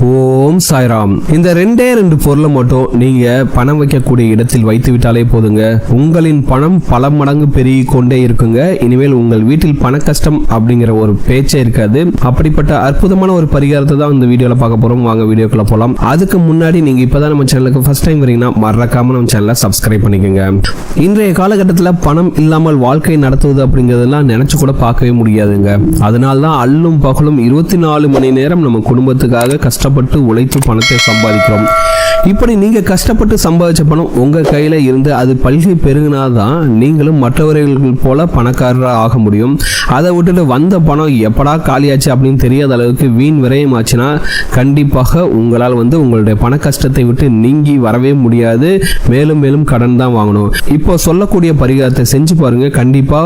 ஓம் சாய்ராம். இந்த ரெண்டு பொருளை மட்டும் நீங்க பணம் வைக்கக்கூடிய இடத்தில் வைத்து விட்டாலே போதுங்க, உங்களின் பணம் பல மடங்கு பெருகி கொண்டே இருக்குங்க. இனிமேல் உங்கள் வீட்டில் பண கஷ்டம் அப்படிங்கிற ஒரு பேச்சே இருக்காது. அப்படிப்பட்ட அற்புதமான ஒரு பரிகாரத்தை தான் இந்த வீடியோல பார்க்க போறோம். வாங்க வீடியோக்குள்ள போலாம். அதுக்கு முன்னாடி நீங்க இப்பதான் நம்ம சேனலுக்கு ஃபர்ஸ்ட் டைம் வரீங்கன்னா மறக்காம நம்ம சேனலை சப்ஸ்கிரைப் பண்ணிக்கோங்க. இன்றைய காலகட்டத்தில் பணம் இல்லாமல் வாழ்க்கை நடத்துவது அப்படிங்கிறதெல்லாம் நினைச்சு கூட பார்க்கவே முடியாதுங்க. அதனால்தான் அல்லும் பகலும் 24 மணி நேரம் நம்ம குடும்பத்துக்காக கஷ்டப்பட்டு உழைத்து பணத்தை சம்பாதிக்கிறோம். இப்படி நீங்க கஷ்டப்பட்டு சம்பாதிச்ச பணம் உங்க கையில இருந்து அது பல்கி பெருகினாதான் நீங்களும் மற்றவர்கள் போல பணக்காரராக ஆக முடியும். அதை விட்டுட்டு வந்த பணம் எப்படா காலியாச்சு அப்படின்னு தெரியாத அளவுக்கு வீண் விரயமாச்சுன்னா கண்டிப்பாக உங்களால் உங்களுடைய பண கஷ்டத்தை விட்டு நீங்கி வரவே முடியாது. மேலும் மேலும் கடன் தான் வாங்கணும். இப்போ சொல்லக்கூடிய பரிகாரத்தை செஞ்சு பாருங்க. கண்டிப்பா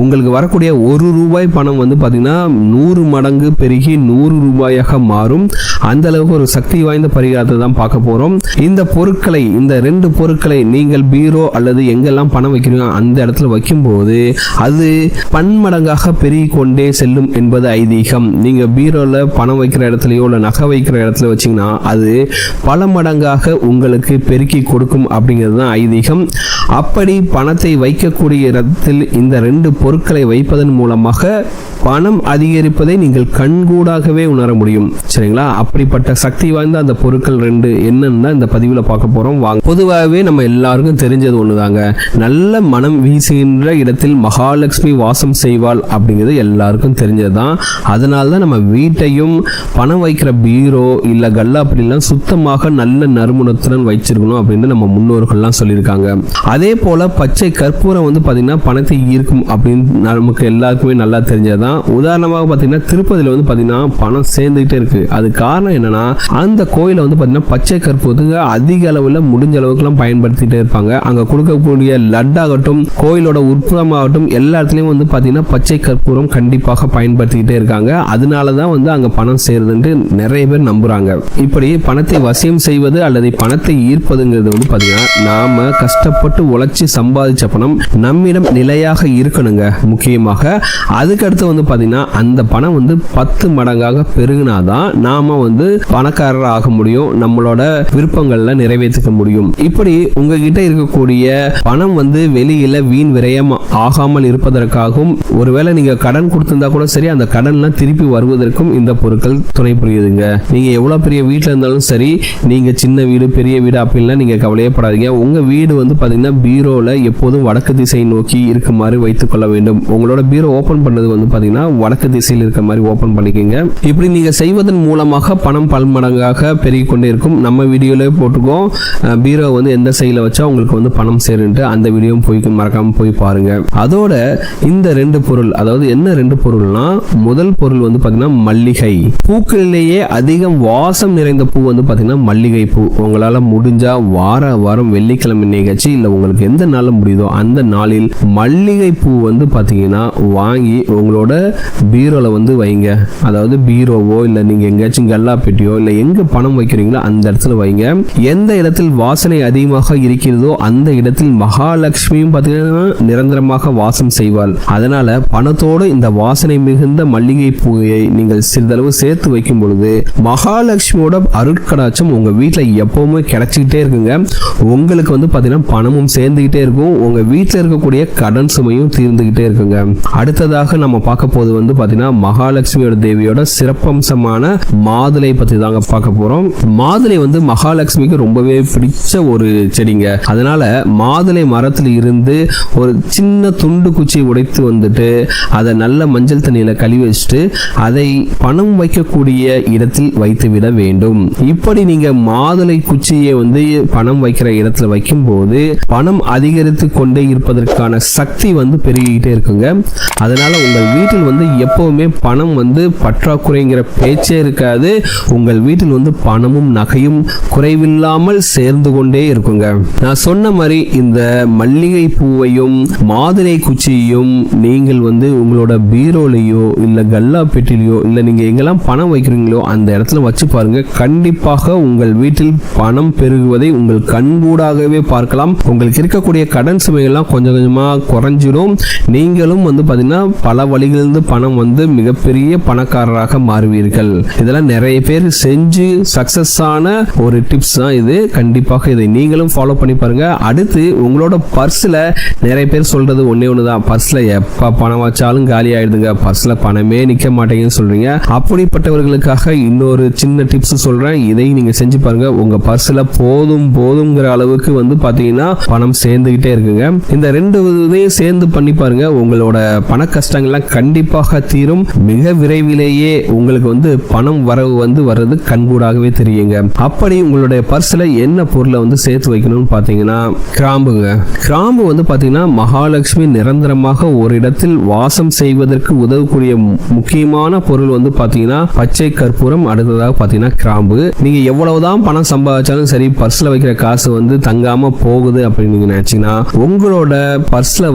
உங்களுக்கு வரக்கூடிய ₹1 பணம் பாத்தீங்கன்னா 100 மடங்கு பெருகி 100 ரூபாயாக மாறும். அந்த அளவுக்கு ஒரு சக்தி வாய்ந்த பரிகாரத்தை தான் பார்க்க போறோம். இந்த பொருட்களை, இந்த 2 பொருட்களை நீங்கள் பீரோ அல்லது எங்கெல்லாம் பணம் வைக்கிறீங்க அந்த இடத்துல வைக்கும்போது அது பன்மடங்காக பெருகி கொண்டே செல்லும் என்பது ஐதீகம். நீங்க பீரோல பணம் வைக்கிற இடத்துலயோ இல்ல நகை வைக்கிற இடத்துல வச்சீங்கன்னா அது பல மடங்காக உங்களுக்கு பெருக்கி கொடுக்கும் அப்படிங்கிறது தான் ஐதீகம். அப்படி பணத்தை வைக்கக்கூடிய இடத்தில் இந்த 2 பொருட்களை வைப்பதன் மூலமாக பணம் அதிகரிப்பதை நீங்கள் கண்கூடாகவே உணர முடியும். சரிங்களா? அப்படிப்பட்ட சக்தி வாய்ந்த அந்த பொருட்கள் 2 என்னன்னா இந்த பதிவில் பார்க்க போறோம். வாங்க. பொதுவாகவே நம்ம எல்லாருக்கும் தெரிஞ்சது ஒண்ணுதாங்க, நல்ல மனம் வீசுகின்ற இடத்தில் மகாலட்சுமி வாசம் செய்வாள் அப்படிங்கிறது எல்லாருக்கும் தெரிஞ்சதுதான். அதனால்தான் நம்ம வீட்டையும் பணம் வைக்கிற பீரோ இல்ல கல்லா அப்படிலாம் சுத்தமாக நல்ல நறுமணத்துடன் வச்சிருக்கணும் அப்படின்னு நம்ம முன்னோர்கள்லாம் சொல்லியிருக்காங்க. அதே போல பச்சை கற்பூரம் பாத்தீங்கன்னா பணத்தை ஈர்க்கும் அப்படின்னு நமக்கு எல்லாருக்குமே நல்லா தெரிஞ்சதுதான். உதாரணமாக பாத்தீங்கன்னா திருப்பதியில பாத்தீங்கன்னா பணம் சேர்ந்துகிட்டே இருக்கு. அது காரணம் என்னன்னா அந்த கோயில பாத்தீங்கன்னா பச்சை கற்பூரத்துக்கு அதிக அளவுல முடிஞ்ச அளவுக்கு பயன்படுத்திட்டே இருப்பாங்க. அங்க கொடுக்கக்கூடிய லட்டாகட்டும் கோயிலோட உட்புறமாகட்டும் எல்லா இடத்துலயும் பாத்தீங்கன்னா பச்சை கற்பூரம் கண்டிப்பாக பயன்படுத்திக்கிட்டே இருக்காங்க. அதனாலதான் அங்க பணம் சேருதுன்னு நிறைய பேர் நம்புறாங்க. இப்படி பணத்தை வசியம் செய்வது அல்லது பணத்தை ஈர்ப்பதுங்கிறது பாத்தீங்கன்னா நாம கஷ்டப்பட்டு உழைச்சி சம்பாதிச்ச பணம் நம்மிடம் நிலையாக இருக்கணுங்க. முக்கியமாக அதுக்கடுத்து பாத்தீங்கன்னா அந்த பணம் 10 மடங்காக பெருகினாதான் நாம பணக்காரர் ஆக முடியும். நம்மளோட விருப்பங்கள்ல நிறைவேற்றிக்க முடியும். இப்படி உங்ககிட்ட இருக்கக்கூடிய பணம் வெளியில வீண் விரயம் ஆகாமல் இருப்பதற்காகவும், ஒருவேளை நீங்க கடன் கொடுத்திருந்தா கூட சரி, அந்த கடன்லாம் திருப்பி வருவதற்கும் இந்த பொருட்கள் துணை புரியுதுங்க. நீங்க எவ்வளவு பெரிய வீட்டுல இருந்தாலும் சரி, நீங்க சின்ன வீடு பெரிய வீடு அப்படின்லாம் நீங்க கவலையப்படாதீங்க. உங்க வீடு பாத்தீங்கன்னா பீரோல எப்போதும் வடக்கு திசை நோக்கி இருக்குமாறு வைத்துக் கொள்ள வேண்டும். உங்களோட பீரோ ஓபன் பண்ணது பாத்தீங்கன்னா வடக்கு திசையில் இருக்க மாதிரி ஓபன் பண்ணிக்கங்க. இப்படி நீங்க செய்வதன் மூலமாக பணம் பல்மடங்காக பெருகி கொண்டே இருக்கும். நம்ம வீடியோல போட்டுக்கோம் பீரோ எந்த சைடுல வச்சா உங்களுக்கு பணம் சேருன்ட்டு, அந்த வீடியோ போய் மறக்காம போய் பாருங்க. அதோட இந்த 2 பொருள், அதாவது என்ன 2 பொருள்னா, முதல் பொருள் பாத்தீங்கன்னா மல்லிகை. பூக்களிலேயே அதிகம் வாசம் நிறைந்த பூ பாத்தீங்கன்னா மல்லிகை பூ. உங்களால முடிஞ்சா வாரம் வெள்ளிக்கிழமை நிகழ்ச்சி இல்ல உங்களுக்கு எந்த நாள்ல முடியுதோ அந்த நாளில் மல்லிகை பூ பாத்தீங்கன்னா வாங்கி உங்களோட பீரோல வைங்க. அதாவது பீரோவோ இல்ல நீங்க எங்கேயாச்சும் கல்லா பெட்டியோ இல்ல எங்க பணம் வைக்கிறீங்களோ அந்த இடத்துல வைங்க. எந்த இடத்தில் வாசனை அதிகமாக இருக்கிறதோ அந்த இடத்தில் மகாலட்சுமியும் பாத்தீங்கன்னா நிரந்தரமாக வாசம் செய்வாள். அதனால பணத்தோடு இந்த வாசனை மிகுந்த மல்லிகை பூவை நீங்கள் சிறிதளவு சேர்த்து வைக்கும் பொழுது மகாலட்சுமியோட அருட்கடாட்சம் உங்க வீட்டுல எப்பவுமே கிடைச்சிக்கிட்டே இருக்குங்க. உங்களுக்கு பாத்தீங்கன்னா பணமும் சேர்ந்துகிட்டே இருக்கும். உங்க வீட்டுல இருக்கக்கூடிய கடன் சுமையும் தீர்ந்துகிட்டே இருக்குங்க. அடுத்ததாக நம்ம பார்க்க போது பாத்தீங்கன்னா மகாலட்சுமியோட தேவியோட சிறப்பம்சமான மாதுளை பத்தி தாங்க பார்க்க போறோம். மாதுளை மகாலட்சுமிக்கு ரொம்பவே பிடிச்ச ஒரு செடிங்க. அதனால மாதுளை மரத்தில் இருந்து ஒரு சின்ன துண்டு குச்சி உடைத்து அதை நல்ல மஞ்சள் தண்ணியில கழுவி வச்சுட்டு அதை பணம் வைக்கக்கூடிய இடத்தில் வைத்து விட வேண்டும். இப்படி நீங்க மாதுளை குச்சியை பணம் வைக்கிற இடத்துல வைக்கும் போது பணம் அதிகரித்து கொண்டே இருப்பதற்கான சக்தி பெருகிட்டே இருக்குங்க. அதனால உங்கள் வீட்டில் எப்பவுமே பணம் பற்றாக்குறைங்கிற பேச்சே இருக்காது. உங்கள் வீட்டில் பணமும் நகையும் குறை குறைவில்லாமல் சேர்ந்து கொண்டே இருக்குங்க. நான் சொன்ன மாதிரி இந்த மல்லிகை பூவையும் மாதுளை குச்சியையும் நீங்கள் உங்களோட பீரோலையோ இல்ல கல்லா பெட்டிலையோ இல்ல நீங்க எங்கெல்லாம் பணம் வைக்கிறீங்களோ அந்த இடத்துல வச்சு பாருங்க. கண்டிப்பாக உங்கள் வீட்டில் பணம் பெருகுவதை உங்கள் கண்கூடாகவே பார்க்கலாம். உங்களுக்கு இருக்கக்கூடிய கடன் சுமைகள்லாம் கொஞ்சம் கொஞ்சமா குறைஞ்சிடும். நீங்களும் பாத்தீங்கன்னா பல வழிகளிலிருந்து பணம் மிகப்பெரிய பணக்காரராக மாறுவீர்கள். இதெல்லாம் நிறைய பேர் செஞ்சு சக்சஸ் ஆன ஒரு டிப்ஸ் தான் இது. கண்டிப்பாக இதை நீங்களும் ஃபாலோ பண்ணி பாருங்க. அடுத்து உங்களோட பர்ஸ்ல நிறைய பேர் சொல்றது ஒண்ணுதான், பர்ஸ்ல எப்ப பணம் வச்சாலும் காலி ஆயிடுதுங்க, பர்ஸ்ல பணமே நிக்க மாட்டேங்குன்னு சொல்றீங்க. அப்படிப்பட்டவர்களுக்காக இன்னொரு சின்ன டிப்ஸ் சொல்றேன். இதை நீங்க செஞ்சு பாருங்க. உங்க பர்ஸ்ல போதுங்கிற அளவுக்கு பாத்தீங்கன்னா பணம் சேர்ந்துகிட்டே இருக்குங்க. இந்த ரெண்டு இதையும் சேர்ந்து பண்ணி பாருங்க. உங்களோட பண கஷ்டங்கள்லாம் கண்டிப்பாக தீரும். மிக விரைவிலேயே உங்களுக்கு பணம் வரவு வர்றது கண்கூடாகவே தெரியுங்க. அப்படி உங்களுடைய பர்ஸ்ல என்ன பொருளை சேர்த்து வைக்கணும்னு பாத்தீங்கன்னா கிராம்புங்க. கிராம்பு பாத்தீங்கன்னா மகாலட்சுமி நிரந்தரமாக ஒரு இடத்தில் வாசம் செய்வதற்கு உதவக்கூடிய முக்கியமான பொருள் பாத்தீங்கன்னா பச்சை கற்பூரம். அடுத்ததாக பாத்தீங்கன்னா கிராம்பு. நீங்க எவ்வளவுதான் பணம் சம்பாதிச்சாலும் சரி, பர்ஸ்ல வைக்கிற காசு தங்காம போகுது அப்படின்னு நீங்க நினைச்சீங்கன்னா உங்களோட பர்ஸ்ல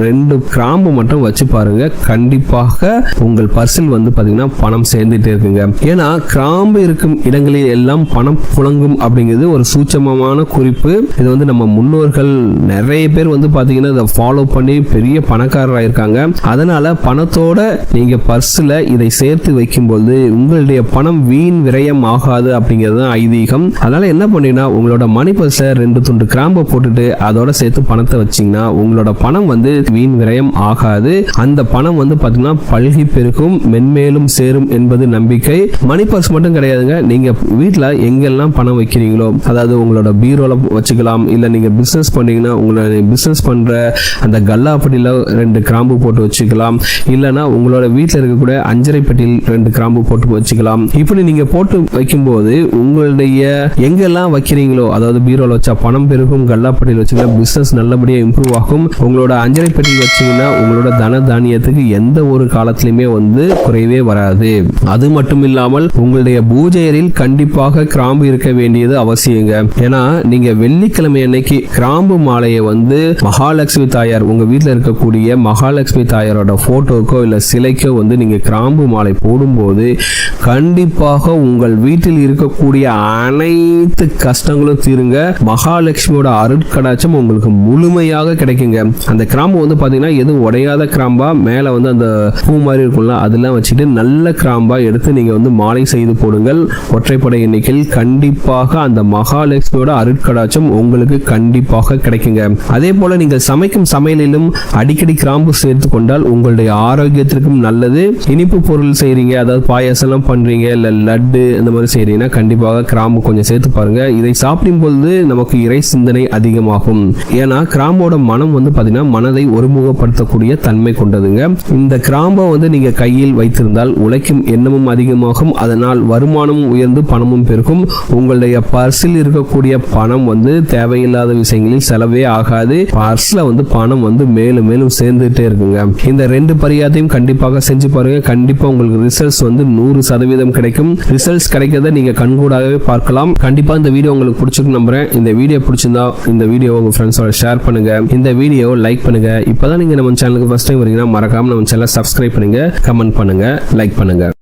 2 கிராம்பு மட்டும் வச்சு பாருங்க. கண்டிப்பாக உங்கள் பர்சில் பாத்தீங்கன்னா பணம் சேர்ந்துட்டே இருக்குங்க. ஏன்னா கிராம்பு இருக்கும் இடங்களில் எல்லாம் பணம் புழங்கும் அப்படிங்கிறது ஒரு சூட்சமமான குறிப்பு. இது நம்ம முன்னோர்கள் நிறைய பேர் பாத்தீங்கன்னா இதை ஃபாலோ பண்ணி பெரிய பணக்காரராக இருக்காங்க. அதனால பணத்தோட நீங்க பர்ஸ்ல இதை சேர்த்து வைக்கும்போது உங்களுடைய பணம் வீண் விரயம் ஆகாது அப்படிங்கிறது தான் ஐதீகம். அதனால என்ன பண்ணீங்கன்னா உங்களோட மணி பர்ஸ்ல 2 துண்டு கிராம்பை போட்டுட்டு அதோட சேர்த்து பணத்தை வச்சீங்கன்னா உங்களோட பணம் வீண் விரயம் ஆகாது. அந்த பணம் பாத்தீங்கன்னா பல்கி பெருகும், மென்மேலும் சேரும் என்பது நம்பிக்கை. மணி பர்ஸ் மட்டும் கிடையாதுங்க. நீங்க வீட்டுல எங்கெல்லாம் பணம் வைக்கிறீங்களோ, அதாவது உங்களோட பீரோல வச்சுக்கலாம். இல்ல நீங்க பிசினஸ் பண்ணீங்கன்னா உங்களோட பிசினஸ் பண்ற அந்த கல்லாப்பட்டியில 2 கிராம்பு போட்டு வச்சுக்கலாம். இல்லைன்னா உங்களோட வீட்டுல இருக்கக்கூடிய அஞ்சரை பெட்டியில் 2 கிராம்பு போட்டு வச்சுக்கலாம். இப்படி நீங்க போட்டு வைக்கும்போது உங்களுடைய எங்கெல்லாம் வைக்கிறீங்களோ, அதாவது பீரோல வச்சா பணம் பெருகும், கல்லாப்பட்டியில் வச்சீங்கன்னா பிசினஸ் நல்லபடியா இம்ப்ரூவ் ஆகும். உங்களோட அஞ்சரை பெட்டியில் வச்சீங்கன்னா உங்களோட தன தானியத்துக்கு எந்த ஒரு காலத்திலுமே குறைவே வராது. அது மட்டும் இல்லாமல் உங்களுடைய பூஜை அறையில் கண்டிப்பாக கிராம்பு இருக்க வேண்டியது அவசியங்க. ஏன்னா நீங்க வெள்ளிக்கிழமை அன்னைக்கு கிராம்பு மாலையை மகாலட்சுமி தாயார், உங்க வீட்டில் இருக்கக்கூடிய மகாலட்சுமி தாயாரோட போட்டோக்கோ இல்ல சிலைக்கோ நீங்க கிராம்பு மாலை போடும்போது கண்டிப்பாக உங்கள் வீட்டில் இருக்கக்கூடிய அனைத்து கஷ்டங்களும் தீருங்க. மகாலட்சுமியோட அருட்கடாட்சம் உங்களுக்கு முழுமையாக கிடைக்குங்க. அந்த கிராம்பு பாத்தீங்கன்னா எதுவும் உடையாத கிராம்பா, மேல அந்த பூ மாதிரி இருக்கும்ல, அதெல்லாம் வச்சுட்டு நல்ல கிராம்பா எடுத்து நீங்க மாலை செய்து போடுங்கள். ஒற்றைப்படை எண்ணிக்கையில் கண்டிப்பாக அந்த மகாலட்சுமியோட அருட்கடாட்சம் உங்களுக்கு கண்டிப்பாக கிடைக்குங்க. அதே போல நீங்கள் சமைக்கும் சமையலிலும் அடிக்கடி கிராம்பு சேர்த்து கொண்டால் உங்களுடைய ஆரோக்கியத்திற்கும் நல்லது. இனிப்பு பொருள் செய்றீங்க, அதாவது பாயாசம் பண்றீங்க, இல்ல லட்டு இந்த மாதிரி செய்றீங்கன்னா கண்டிப்பாக கிராம்பு கொஞ்சம் சேர்த்து பாருங்க. இதை சாப்பிடும் பொழுது நமக்கு இறை சிந்தனை அதிகமாகும். ஏன்னா கிராம்போட மனம் பாத்தீங்கன்னா மனதை ஒருமுகப்படுத்தக்கூடிய தன்மை கொண்டதுங்க. இந்த கிராம்பை நீங்க கையில் வைத்திருந்தால் உழைக்கும் எண்ணமும் அதிகமாகும். அதனால் வருமானமும் உயர்ந்து பணமும் பெருகும். உங்களுடைய பர்சில் இருக்கக்கூடிய பணம் தேவையில்லாத விஷயங்களில் செலவே ஆகாது. பர்ஸ்ல பணம் மேலும் மேலும் சேர்ந்துட்டே இருக்குங்க. இந்த 2 பரிகாரத்தையும் கண்டிப்பாக செஞ்சு பாருங்க. கண்டிப்பா உங்களுக்கு ரிசல்ட்ஸ் 100% கிடைக்கும். ரிசல்ட்ஸ் கிடைக்கிறத நீங்க கண்கூடாகவே பார்க்கலாம். கண்டிப்பா இந்த வீடியோ உங்களுக்கு பிடிச்சிருக்கு நம்புறேன். இந்த வீடியோ பிடிச்சிருந்தா இந்த வீடியோ உங்க ஃப்ரெண்ட்ஸோட ஷேர் பண்ணுங்க. இந்த வீடியோ லைக் பண்ணுங்க. இப்பதான் நீங்க நம்ம சேனலுக்கு ஃபர்ஸ்ட் டைம் வரீங்கன்னா மறக்காம நம்ம சேனலை சப்ஸ்கிரைப் பண்ணுங்க, கமெண்ட் பண்ணுங்க, லைக் பண்ணுங்க.